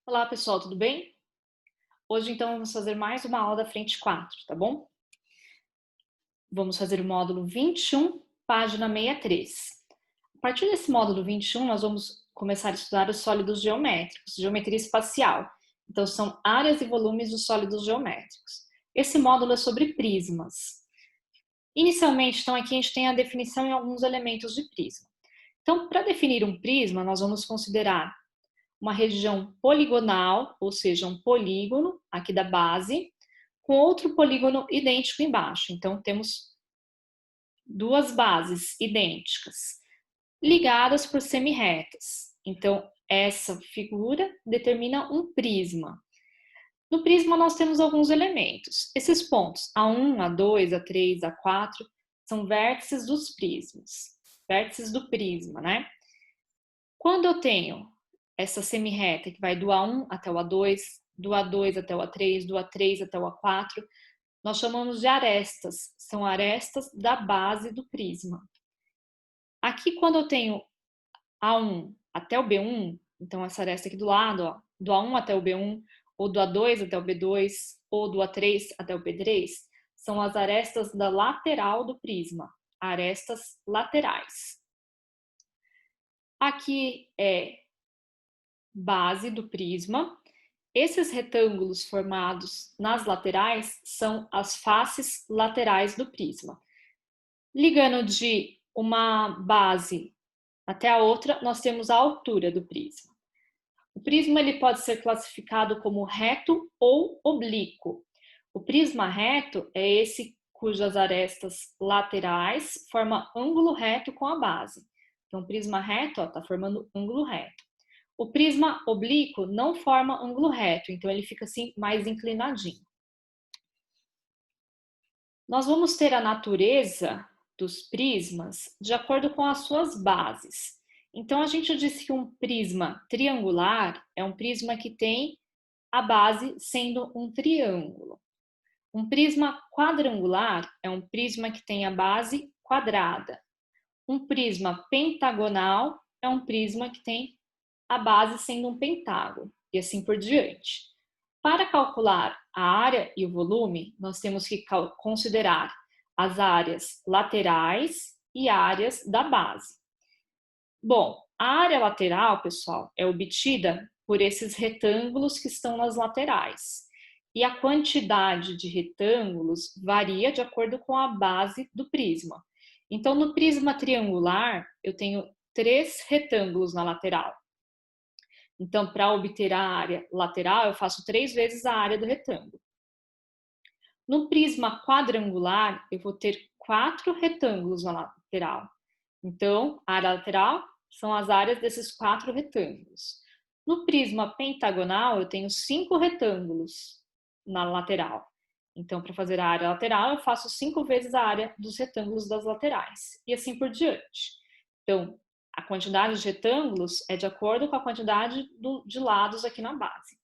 Olá pessoal, tudo bem? Hoje então vamos fazer mais uma aula da frente 4, tá bom? Vamos fazer o módulo 21, página 63. A partir desse módulo 21 nós vamos começar a estudar os sólidos geométricos, geometria espacial. Então são áreas e volumes dos sólidos geométricos. Esse módulo é sobre prismas. Inicialmente, então aqui a gente tem a definição em alguns elementos de prisma. Então, para definir um prisma, nós vamos considerar uma região poligonal, ou seja, um polígono aqui da base, com outro polígono idêntico embaixo. Então, temos duas bases idênticas, ligadas por semirretas. Então, essa figura determina um prisma. No prisma, nós temos alguns elementos. Esses pontos, A1, A2, A3, A4, são vértices dos prismas, vértices do prisma, né? Quando eu tenho essa semirreta que vai do A1 até o A2, do A2 até o A3, do A3 até o A4, nós chamamos de arestas, são arestas da base do prisma. Aqui, quando eu tenho A1 até o B1, então essa aresta aqui do lado, ó, do A1 até o B1, ou do A2 até o B2, ou do A3 até o B3, são as arestas da lateral do prisma, arestas laterais. Aqui é base do prisma. Esses retângulos formados nas laterais são as faces laterais do prisma. Ligando de uma base até a outra, nós temos a altura do prisma. O prisma ele pode ser classificado como reto ou oblíquo. O prisma reto é esse cujas arestas laterais formam ângulo reto com a base. Então, o prisma reto está formando ângulo reto. O prisma oblíquo não forma ângulo reto, então ele fica assim mais inclinadinho. Nós vamos ter a natureza dos prismas de acordo com as suas bases. Então a gente disse que um prisma triangular é um prisma que tem a base sendo um triângulo. Um prisma quadrangular é um prisma que tem a base quadrada. Um prisma pentagonal é um prisma que tem a base sendo um pentágono, e assim por diante. Para calcular a área e o volume, nós temos que considerar as áreas laterais e áreas da base. Bom, a área lateral, pessoal, é obtida por esses retângulos que estão nas laterais. E a quantidade de retângulos varia de acordo com a base do prisma. Então, no prisma triangular, eu tenho 3 retângulos na lateral. Então, para obter a área lateral, eu faço 3 vezes a área do retângulo. No prisma quadrangular, eu vou ter 4 retângulos na lateral. Então, a área lateral são as áreas desses 4 retângulos. No prisma pentagonal, eu tenho 5 retângulos na lateral. Então, para fazer a área lateral, eu faço 5 vezes a área dos retângulos das laterais. E assim por diante. Então, a quantidade de retângulos é de acordo com a quantidade de lados aqui na base.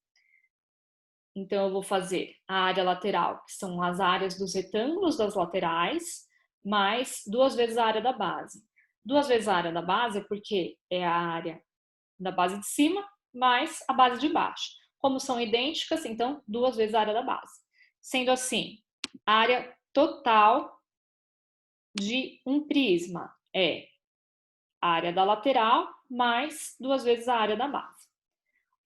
Então, eu vou fazer a área lateral, que são as áreas dos retângulos das laterais, mais 2 vezes a área da base. 2 vezes a área da base é porque é a área da base de cima mais a base de baixo. Como são idênticas, então 2 vezes a área da base. Sendo assim, a área total de um prisma é a área da lateral mais 2 vezes a área da base.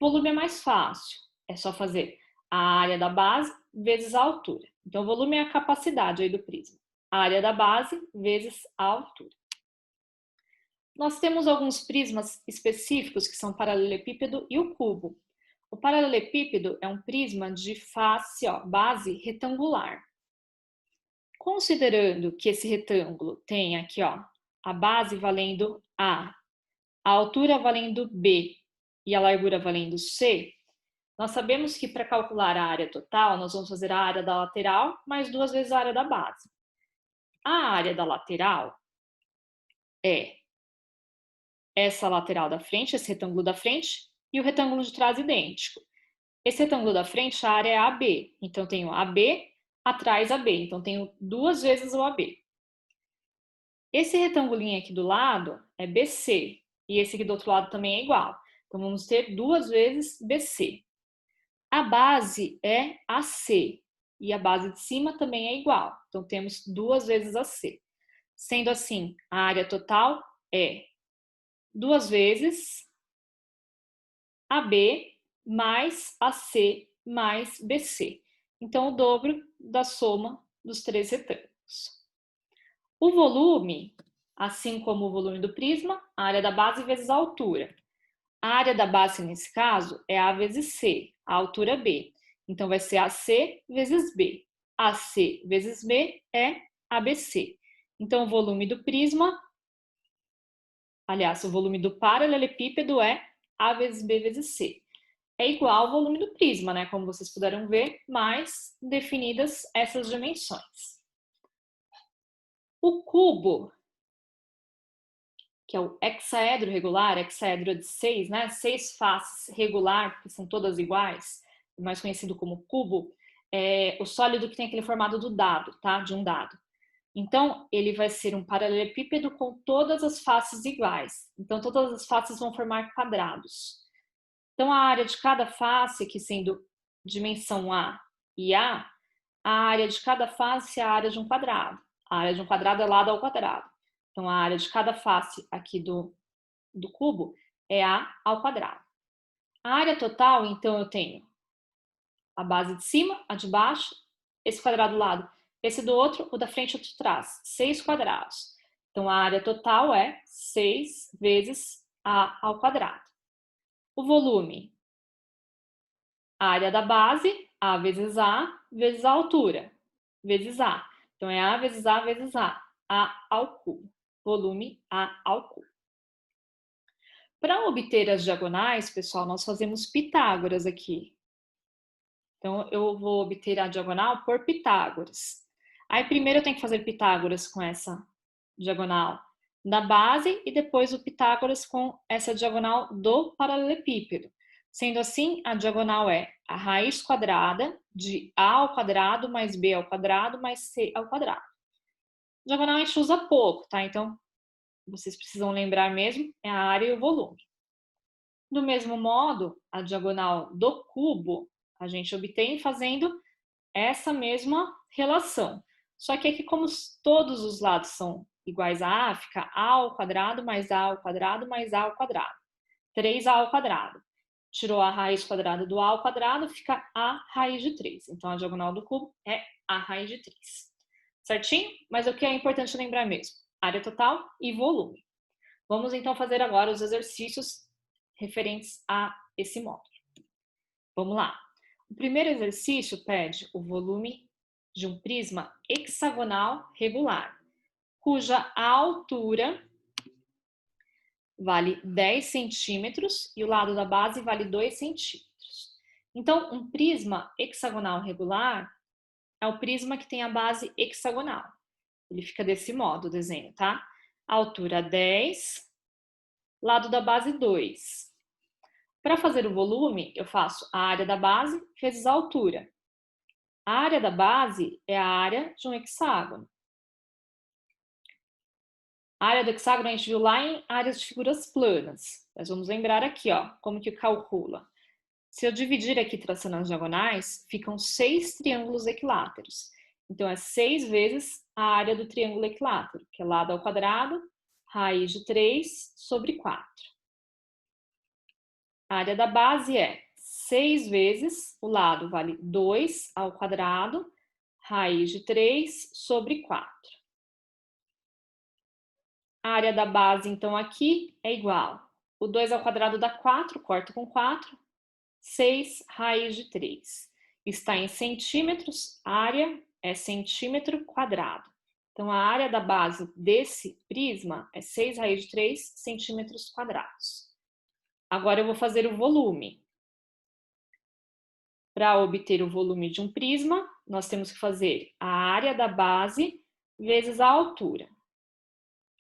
O volume é mais fácil, é só fazer a área da base vezes a altura. Então, o volume é a capacidade aí do prisma. A área da base vezes a altura. Nós temos alguns prismas específicos que são o paralelepípedo e o cubo. O paralelepípedo é um prisma de face, base retangular. Considerando que esse retângulo tem aqui, a base valendo A, a altura valendo B e a largura valendo C, nós sabemos que para calcular a área total, nós vamos fazer a área da lateral mais 2 vezes a área da base. A área da lateral é essa lateral da frente, esse retângulo da frente, e o retângulo de trás idêntico. Esse retângulo da frente, a área é AB. Então, eu tenho AB atrás AB. Então, tenho 2 vezes o AB. Esse retangulinho aqui do lado é BC. E esse aqui do outro lado também é igual. Então, vamos ter 2 vezes BC. A base é AC e a base de cima também é igual. Então, temos 2 vezes AC. Sendo assim, a área total é 2 vezes AB mais AC mais BC. Então, o dobro da soma dos 3 retângulos. O volume, assim como o volume do prisma, a área da base vezes a altura. A área da base, nesse caso, é A vezes C, a altura B. Então, vai ser AC vezes B. AC vezes B é ABC. Então, o volume do prisma, aliás, o volume do paralelepípedo é A vezes B vezes C. É igual ao volume do prisma, né? Como vocês puderam ver, mas definidas essas dimensões. O cubo, que é o hexaedro regular, hexaedro de 6, né? 6 faces regular, porque são todas iguais, mais conhecido como cubo, é o sólido que tem aquele formato do dado, tá? De um dado. Então, ele vai ser um paralelepípedo com todas as faces iguais. Então, todas as faces vão formar quadrados. Então, a área de cada face, aqui sendo dimensão A e A área de cada face é a área de um quadrado. A área de um quadrado é lado ao quadrado. Então, a área de cada face aqui do cubo é A ao quadrado. A área total, então, eu tenho a base de cima, a de baixo, esse quadrado do lado, esse do outro, o da frente e o de trás. 6 quadrados. Então, a área total é 6 vezes A ao quadrado. O volume, a área da base, A vezes a altura, vezes A. Então, é A vezes A vezes A ao cubo. Volume A ao cubo. Para obter as diagonais, pessoal, nós fazemos Pitágoras aqui. Então, eu vou obter a diagonal por Pitágoras. Aí, primeiro eu tenho que fazer Pitágoras com essa diagonal da base e depois o Pitágoras com essa diagonal do paralelepípedo. Sendo assim, a diagonal é a raiz quadrada de A ao quadrado mais B ao quadrado mais C ao quadrado. Diagonal a gente usa pouco, tá? Então, vocês precisam lembrar mesmo, é a área e o volume. Do mesmo modo, a diagonal do cubo, a gente obtém fazendo essa mesma relação. Só que aqui, como todos os lados são iguais a A, fica A ao quadrado mais A ao quadrado mais A ao quadrado. 3A ao quadrado. Tirou a raiz quadrada do A ao quadrado, fica A raiz de 3. Então, a diagonal do cubo é A raiz de 3. Certinho? Mas o que é importante lembrar mesmo? Área total e volume. Vamos, então, fazer agora os exercícios referentes a esse módulo. Vamos lá. O primeiro exercício pede o volume de um prisma hexagonal regular, cuja altura vale 10 centímetros e o lado da base vale 2 centímetros. Então, um prisma hexagonal regular é o prisma que tem a base hexagonal. Ele fica desse modo, o desenho, tá? Altura 10, lado da base 2. Para fazer o volume, eu faço a área da base vezes a altura. A área da base é a área de um hexágono. A área do hexágono a gente viu lá em áreas de figuras planas. Mas vamos lembrar aqui, ó, como que calcula. Se eu dividir aqui traçando as diagonais, ficam 6 triângulos equiláteros. Então, é 6 vezes a área do triângulo equilátero, que é lado ao quadrado, raiz de 3 sobre 4. A área da base é 6 vezes, o lado vale 2 ao quadrado, raiz de 3 sobre 4. A área da base, então, aqui é igual. O 2 ao quadrado dá 4, corto com 4. 6 raiz de 3. Está em centímetros, área é centímetro quadrado. Então, a área da base desse prisma é 6 raiz de 3 centímetros quadrados. Agora eu vou fazer o volume. Para obter o volume de um prisma, nós temos que fazer a área da base vezes a altura.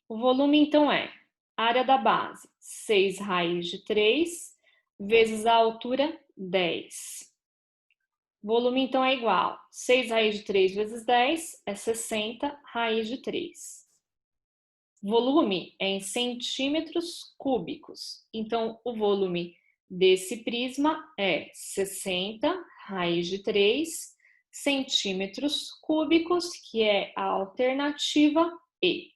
O volume, então, é a área da base, 6 raiz de 3, vezes a altura, 10. Volume, então, é igual. 6 raiz de 3 vezes 10 é 60 raiz de 3. Volume é em centímetros cúbicos. Então, o volume desse prisma é 60 raiz de 3 centímetros cúbicos, que é a alternativa E.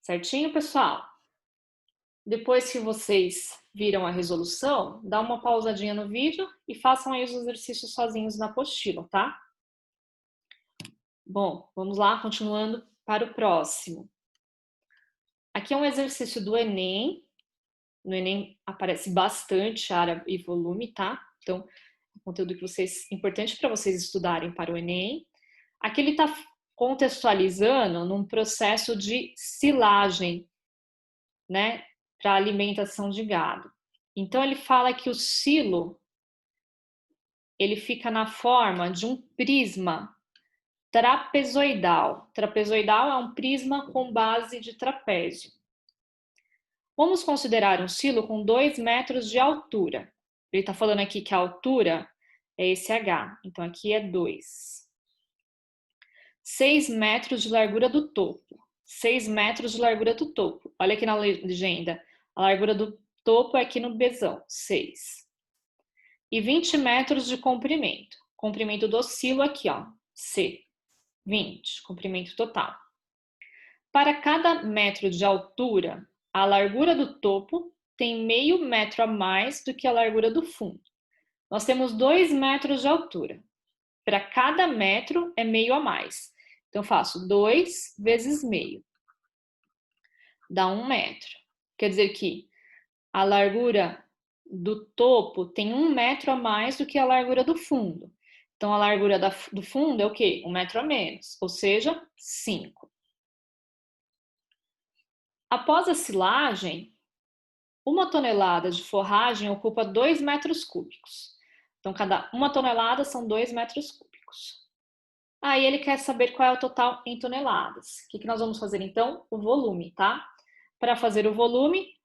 Certinho, pessoal? Depois que vocês viram a resolução, dá uma pausadinha no vídeo e façam aí os exercícios sozinhos na apostila, tá? Bom, vamos lá, continuando para o próximo. Aqui é um exercício do Enem. No Enem aparece bastante área e volume, tá? Então, é um conteúdo que importante para vocês estudarem para o Enem. Aqui ele está contextualizando num processo de silagem, né? Para alimentação de gado. Então, ele fala que o silo, ele fica na forma de um prisma trapezoidal. Trapezoidal é um prisma com base de trapézio. Vamos considerar um silo com 2 metros de altura. Ele está falando aqui que a altura é esse H, então aqui é 2. 6 metros de largura do topo. 6 metros de largura do topo. Olha aqui na legenda. A largura do topo é aqui no Bzão, 6. E 20 metros de comprimento. Comprimento do silo aqui, ó, C. 20, comprimento total. Para cada metro de altura, a largura do topo tem meio metro a mais do que a largura do fundo. Nós temos 2 metros de altura. Para cada metro é meio a mais. Então, faço 2 vezes meio. Dá 1 metro. Quer dizer que a largura do topo tem 1 metro a mais do que a largura do fundo. Então, a largura do fundo é o quê? 1 metro a menos, ou seja, 5. Após a silagem, 1 tonelada de forragem ocupa 2 metros cúbicos. Então, cada 1 tonelada são 2 metros cúbicos. Aí ele quer saber qual é o total em toneladas. O que nós vamos fazer então? O volume, tá? Para fazer o volume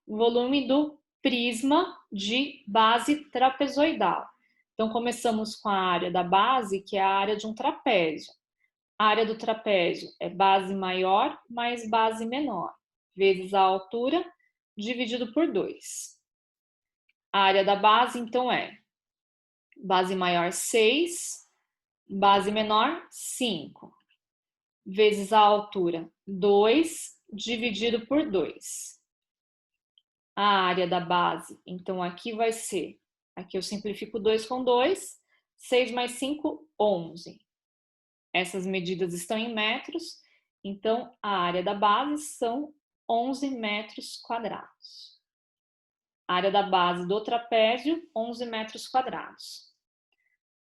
do prisma de base trapezoidal. Então, começamos com a área da base, que é a área de um trapézio. A área do trapézio é base maior mais base menor, vezes a altura, dividido por 2. A área da base, então, é base maior 6, base menor 5, vezes a altura 2, dividido por 2. A área da base, então, aqui vai ser, aqui eu simplifico 2 com 2, 6 mais 5, 11. Essas medidas estão em metros, então a área da base são 11 metros quadrados. A área da base do trapézio, 11 metros quadrados.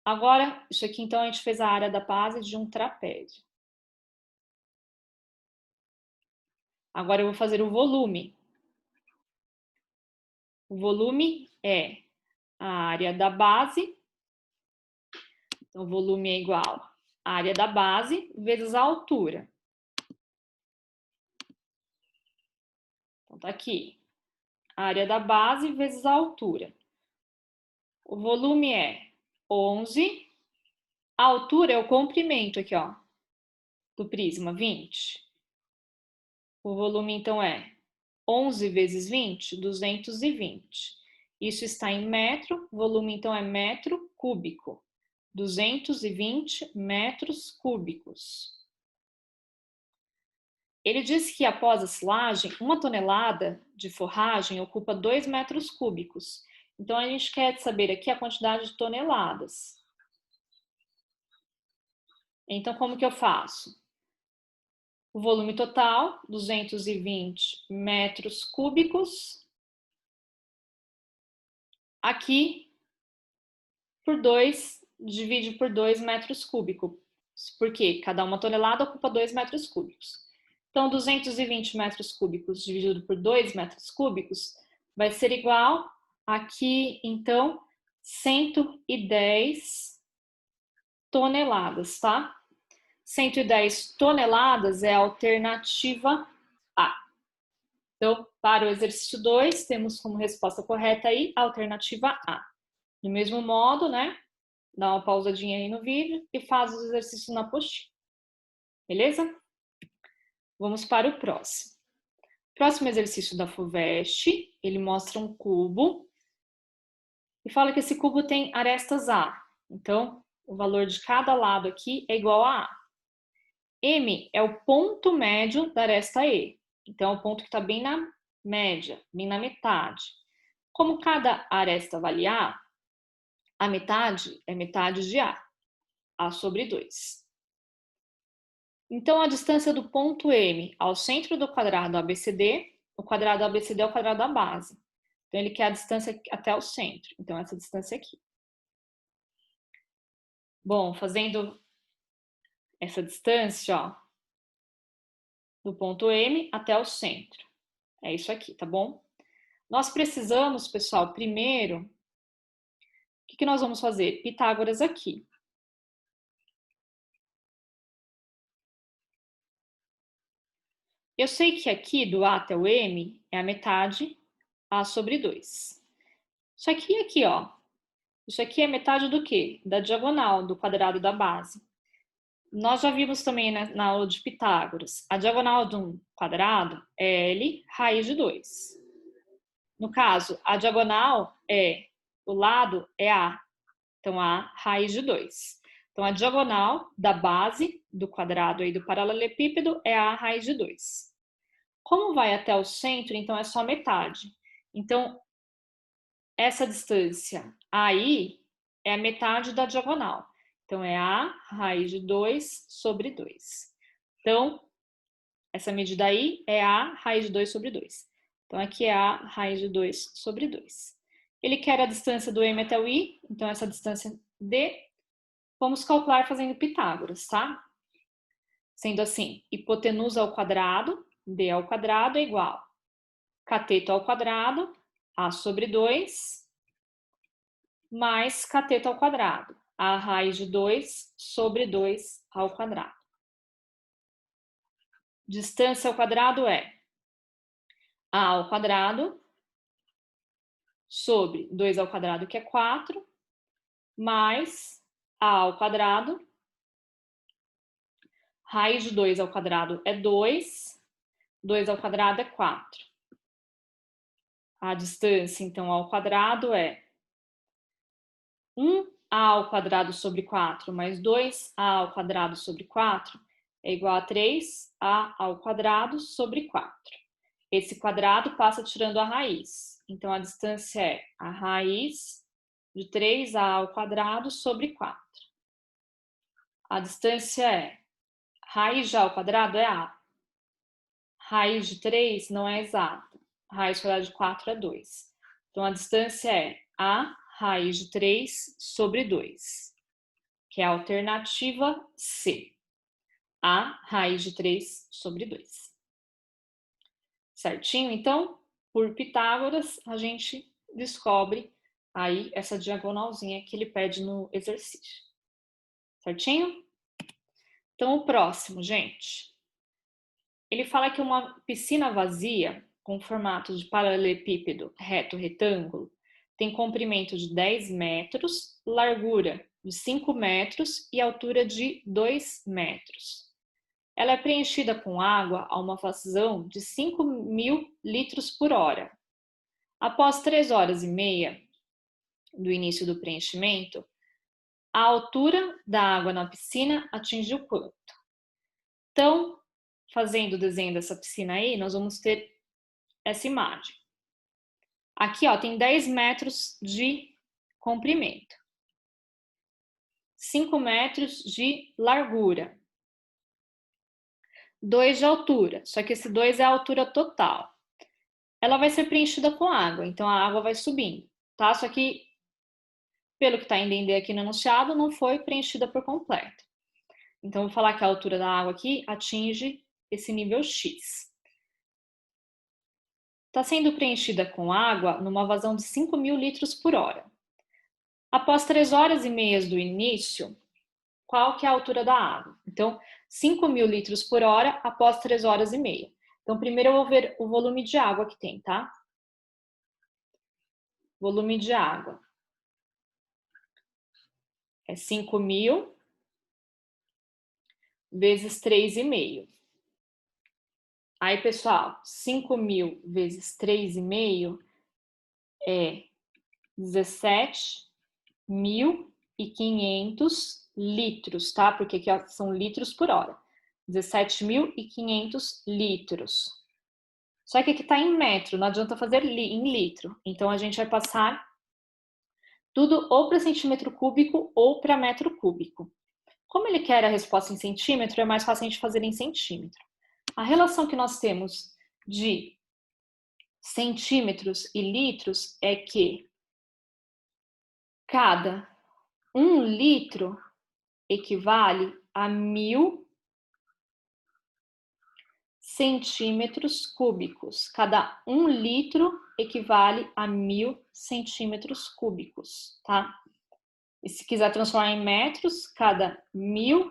Agora, isso aqui então a gente fez a área da base de um trapézio. Agora eu vou fazer o volume. O volume é a área da base, então o volume é igual à área da base vezes a altura. Então tá aqui, a área da base vezes a altura. O volume é 11, a altura é o comprimento aqui, ó, do prisma, 20. O volume, então, é 11 vezes 20, 220. Isso está em metro, volume, então, é metro cúbico. 220 metros cúbicos. Ele diz que, após a silagem, 1 tonelada de forragem ocupa 2 metros cúbicos. Então, a gente quer saber aqui a quantidade de toneladas. Então, como que eu faço? O volume total, 220 metros cúbicos. Aqui, por 2, divide por 2 metros cúbicos. Porque cada 1 tonelada ocupa 2 metros cúbicos. Então, 220 metros cúbicos dividido por 2 metros cúbicos vai ser igual aqui, então, 110 toneladas, tá? 110 toneladas é a alternativa A. Então, para o exercício 2, temos como resposta correta aí a alternativa A. Do mesmo modo, né? Dá uma pausadinha aí no vídeo e faz os exercícios na apostila. Beleza? Vamos para o próximo. Próximo exercício da FUVEST, ele mostra um cubo fala que esse cubo tem arestas A. Então, o valor de cada lado aqui é igual a A. M é o ponto médio da aresta E. Então, é o ponto que está bem na média, bem na metade. Como cada aresta vale A, a metade é metade de A sobre 2. Então, a distância do ponto M ao centro do quadrado ABCD, o quadrado ABCD é o quadrado da base. Então, ele quer a distância até o centro. Então, essa distância aqui. Bom, fazendo essa distância, ó, do ponto M até o centro. É isso aqui, tá bom? Nós precisamos, pessoal, primeiro, o que nós vamos fazer? Pitágoras aqui. Eu sei que aqui, do A até o M, é a metade A sobre 2. Só que aqui, ó, isso aqui é metade do quê? Da diagonal do quadrado da base. Nós já vimos também na aula de Pitágoras. A diagonal de um quadrado é L raiz de 2. No caso, a diagonal é, o lado é A. Então, A raiz de 2. Então, a diagonal da base do quadrado aí do paralelepípedo é A raiz de 2. Como vai até o centro, então é só metade. Então, essa distância aí é a metade da diagonal. Então, é A raiz de 2 sobre 2. Então, essa medida aí é A raiz de 2 sobre 2. Então, aqui é A raiz de 2 sobre 2. Ele quer a distância do M até o I, então essa distância D, vamos calcular fazendo Pitágoras, tá? Sendo assim, hipotenusa ao quadrado, D ao quadrado é igual cateto ao quadrado, A sobre 2, mais cateto ao quadrado, A raiz de 2 sobre 2 ao quadrado. Distância ao quadrado é A ao quadrado sobre 2 ao quadrado, que é 4, mais A ao quadrado, raiz de 2 ao quadrado é 2, 2 ao quadrado é 4. A distância, então, ao quadrado é 1A ao quadrado sobre 4 mais 2A ao quadrado sobre 4 é igual a 3A ao quadrado sobre 4. Esse quadrado passa tirando a raiz. Então, a distância é a raiz de 3A ao quadrado sobre 4. A distância é raiz de A ao quadrado é A. Raiz de 3 não é exata. Raiz quadrada de 4 é 2. Então, a distância é A raiz de 3 sobre 2, que é a alternativa C. A raiz de 3 sobre 2. Certinho? Então, por Pitágoras, a gente descobre aí essa diagonalzinha que ele pede no exercício. Certinho? Então, o próximo, gente. Ele fala que uma piscina vazia, com formato de paralelepípedo reto-retângulo, tem comprimento de 10 metros, largura de 5 metros e altura de 2 metros. Ela é preenchida com água a uma vazão de 5.000 litros por hora. Após 3 horas e meia do início do preenchimento, a altura da água na piscina atingiu quanto? Então, fazendo o desenho dessa piscina aí, nós vamos ter essa imagem. Aqui, ó, tem 10 metros de comprimento, 5 metros de largura, 2 de altura, só que esse 2 é a altura total. Ela vai ser preenchida com água, então a água vai subindo, tá? Só que, pelo que está em entender aqui no enunciado, não foi preenchida por completo. Então, vou falar que a altura da água aqui atinge esse nível X. Está sendo preenchida com água numa vazão de 5.000 litros por hora. Após 3 horas e meia do início, qual que é a altura da água? Então, 5.000 litros por hora após 3 horas e meia. Então, primeiro eu vou ver o volume de água que tem, tá? Volume de água é 5.000 vezes 3,5. Aí, pessoal, 5.000 vezes 3,5 é 17.500 litros, tá? Porque aqui ó, são litros por hora. 17.500 litros. Só que aqui tá em metro, não adianta fazer em litro. Então, a gente vai passar tudo ou para centímetro cúbico ou para metro cúbico. Como ele quer a resposta em centímetro, é mais fácil a gente fazer em centímetro. A relação que nós temos de centímetros e litros é que cada 1 litro equivale a 1.000 centímetros cúbicos. Cada 1 litro equivale a 1.000 centímetros cúbicos, tá? E se quiser transformar em metros, cada 1.000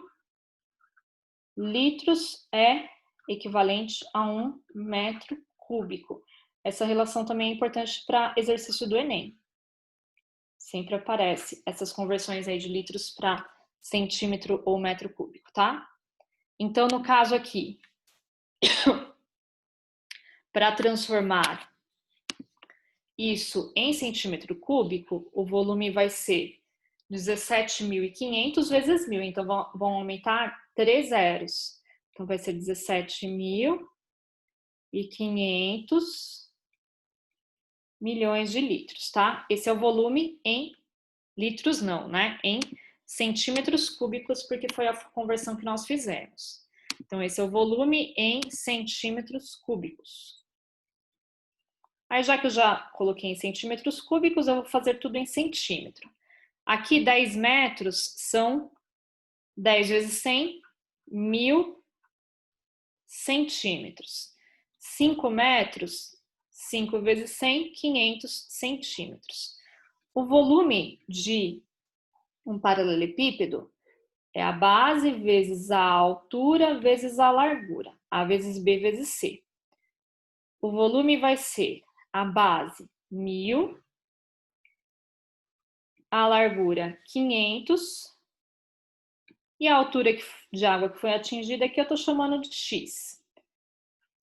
litros é equivalente a 1 metro cúbico. Essa relação também é importante para exercício do Enem. Sempre aparece essas conversões aí de litros para centímetro ou metro cúbico, tá? Então, no caso aqui, para transformar isso em centímetro cúbico, o volume vai ser 17.500 vezes 1.000. Então, vão aumentar 3 zeros. Então, vai ser 17.500 milhões de litros, tá? Esse é o volume em litros não, né? Em centímetros cúbicos, porque foi a conversão que nós fizemos. Então, esse é o volume em centímetros cúbicos. Aí, já que eu já coloquei em centímetros cúbicos, eu vou fazer tudo em centímetro. Aqui, 10 metros são 10 vezes 100, 1.000 centímetros. 5 metros, 5 vezes 100, 500 centímetros. O volume de um paralelepípedo é a base vezes a altura vezes a largura. A vezes B vezes C. O volume vai ser a base 1.000, a largura 500 e a altura de água que foi atingida aqui eu estou chamando de X.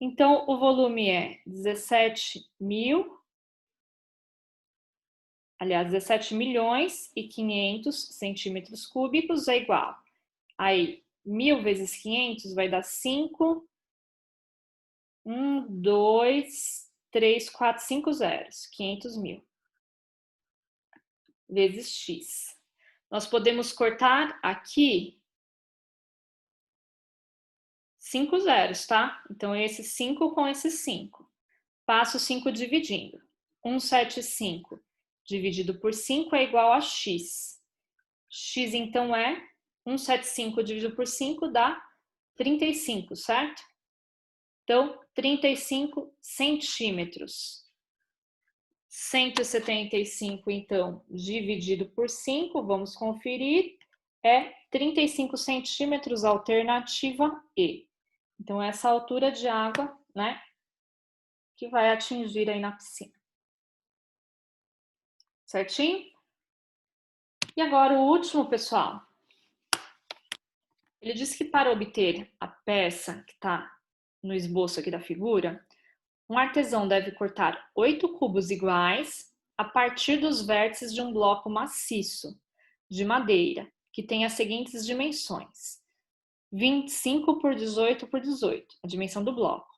Então, o volume é 17 milhões e 500 centímetros cúbicos é igual. Aí, 1.000 vezes 500 vai dar 5, 1, 2, 3, 4, 5 zeros, 500 mil. Vezes X. Nós podemos cortar aqui 5 zeros, tá? Então, esse 5 com esse 5. Passo 5 dividindo. 175 dividido por 5 é igual a X. X, então, é 175 dividido por 5 dá 35, certo? Então, 35 centímetros. 175, então, dividido por 5, vamos conferir, é 35 centímetros, alternativa E. Então, essa altura de água, né, que vai atingir aí na piscina. Certinho? E agora o último, pessoal. Ele diz que para obter a peça que está no esboço aqui da figura, um artesão deve cortar 8 cubos iguais a partir dos vértices de um bloco maciço de madeira, que tem as seguintes dimensões: 25 por 18 por 18, a dimensão do bloco.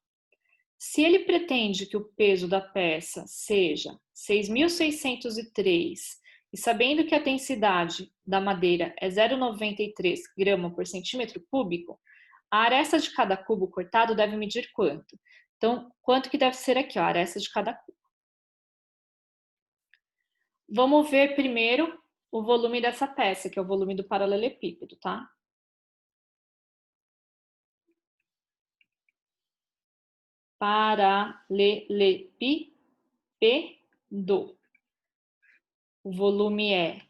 Se ele pretende que o peso da peça seja 6.603 e sabendo que a densidade da madeira é 0,93 grama por centímetro cúbico, a aresta de cada cubo cortado deve medir quanto? Então, quanto que deve ser aqui, ó, a aresta de cada cubo? Vamos ver primeiro o volume dessa peça, que é o volume do paralelepípedo, tá? Paralelepípedo. O volume é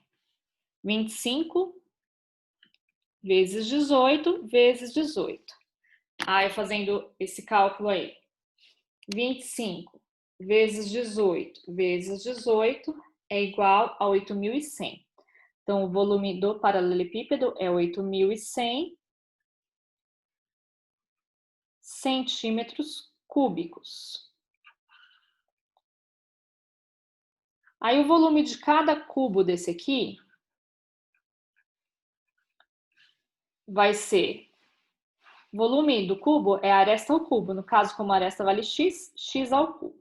25 vezes 18 vezes 18. Aí, fazendo esse cálculo aí, 25 vezes 18 vezes 18 é igual a 8.100. Então, o volume do paralelepípedo é 8.100 centímetros cúbicos. Aí o volume de cada cubo desse aqui vai ser... Volume do cubo é a aresta ao cubo. No caso, como a aresta vale x, x ao cubo.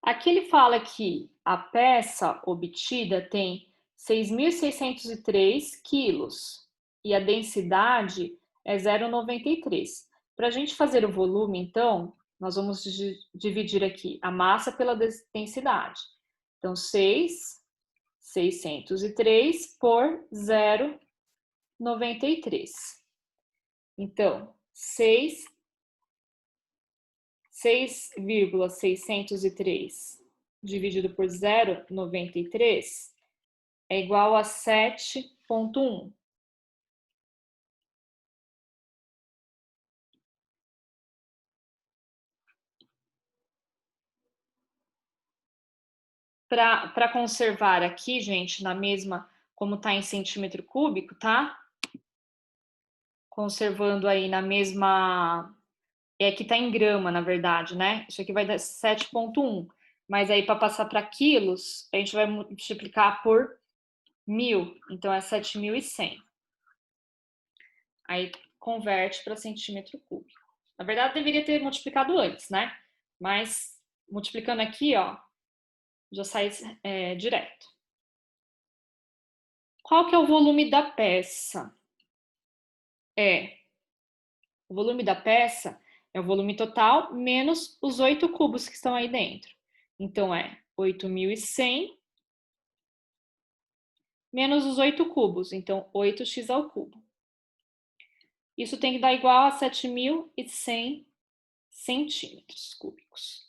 Aqui ele fala que a peça obtida tem 6.603 quilos e a densidade é 0,93. Para a gente fazer o volume, então, nós vamos dividir aqui a massa pela densidade. Então, 603 por 0,93. Então, 6,603 dividido por 0,93 é igual a 7,1. Para conservar aqui, gente, na mesma, como está em centímetro cúbico, tá? Conservando aí na mesma... É que está em grama, na verdade, né? Isso aqui vai dar 7,1. Mas aí, para passar para quilos, a gente vai multiplicar por 1.000. Então, é 7.100. Aí, converte para centímetro cúbico. Na verdade, deveria ter multiplicado antes, né? Mas, multiplicando aqui, ó, já sai direto. Qual que é o volume da peça? O volume da peça é o volume total menos os 8 cubos que estão aí dentro. Então, é 8.100 menos os 8 cubos. Então, 8x ao cubo. Isso tem que dar igual a 7.100 centímetros cúbicos.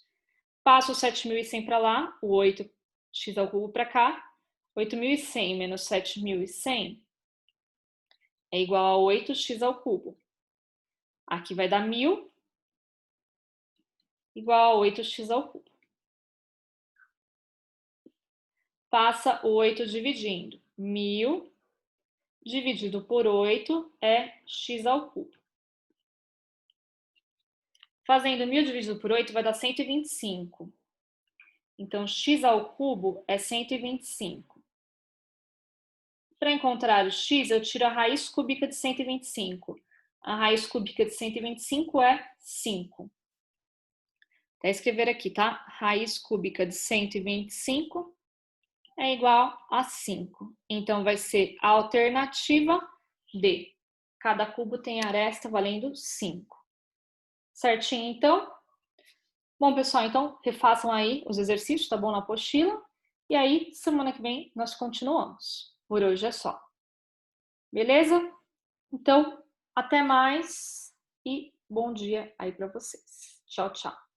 Passo o 7.100 para lá, o 8x ao cubo para cá. 8.100 menos 7.100 é igual a 8x ao cubo. Aqui vai dar 1.000 igual a 8x ao cubo. Passa o 8 dividindo. 1.000 dividido por 8 é x ao cubo. Fazendo 1.000 dividido por 8 vai dar 125. Então, x ao cubo é 125. Para encontrar o x, eu tiro a raiz cúbica de 125. A raiz cúbica de 125 é 5. Vou escrever aqui, tá? Raiz cúbica de 125 é igual a 5. Então, vai ser a alternativa D. Cada cubo tem aresta valendo 5. Certinho, então? Bom, pessoal, então, refaçam aí os exercícios, tá bom, na apostila. E aí, semana que vem, nós continuamos. Por hoje é só. Beleza? Então, até mais e bom dia aí para vocês. Tchau, tchau.